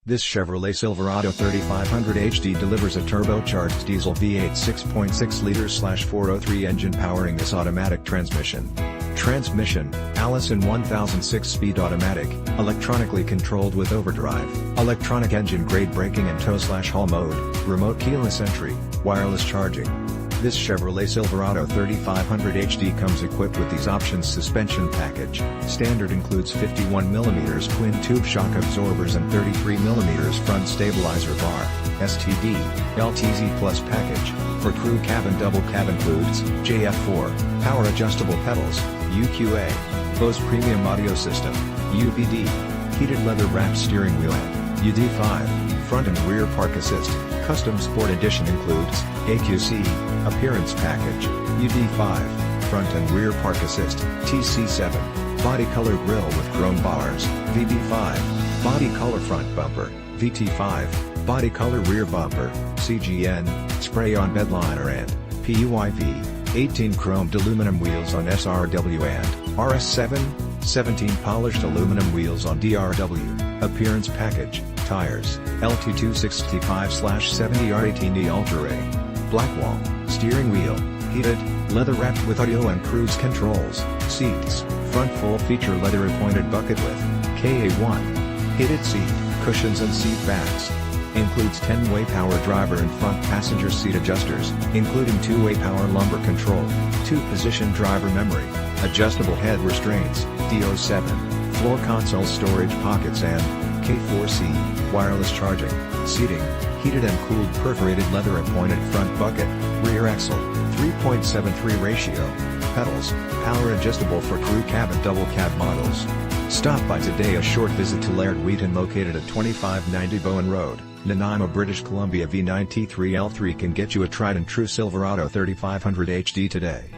This Chevrolet Silverado 3500 HD delivers a turbocharged diesel V8 6.6 L/403 engine powering this automatic transmission. Transmission, ALLISON 1006-speed automatic, electronically controlled with overdrive, electronic engine grade braking and tow/haul mode, remote keyless entry, wireless charging. This Chevrolet Silverado 3500 HD comes equipped with these options: suspension package. Standard includes 51mm twin-tube shock absorbers and 33mm front stabilizer bar. STD, LTZ Plus package. For crew cabin, double cab includes JF4, power adjustable pedals, UQA, Bose premium audio system, UVD, heated leather wrapped steering wheel and UD5, front and rear park assist. Custom Sport Edition includes AQC, appearance package, UD5, front and rear park assist, TC7, body color grille with chrome bars, VB5, body color front bumper, VT5, body color rear bumper, CGN, spray-on bedliner and PUIV, 18 chromed aluminum wheels on SRW and RS7, 17 polished aluminum wheels on DRW, appearance package, tires, LT265/70R18E All-Terrain, BLACKWALL, steering wheel, heated, leather wrapped with audio and cruise controls, seats, front full feature leather appointed bucket with KA1, heated seat, cushions and seat backs. Includes 10-way power driver and front passenger seat adjusters, including 2-way power lumbar control, 2-position driver memory, adjustable head restraints, DO7, floor console storage pockets and K4C, wireless charging, seating, heated and cooled perforated leather appointed front bucket, rear axle, 3.73 ratio, pedals, power adjustable for crew cab and double cab models. Stop by today. A short visit to Laird Wheaton located at 2590 Bowen Road, Nanaimo, British Columbia V9T3L3 can get you a tried and true Silverado 3500 HD today.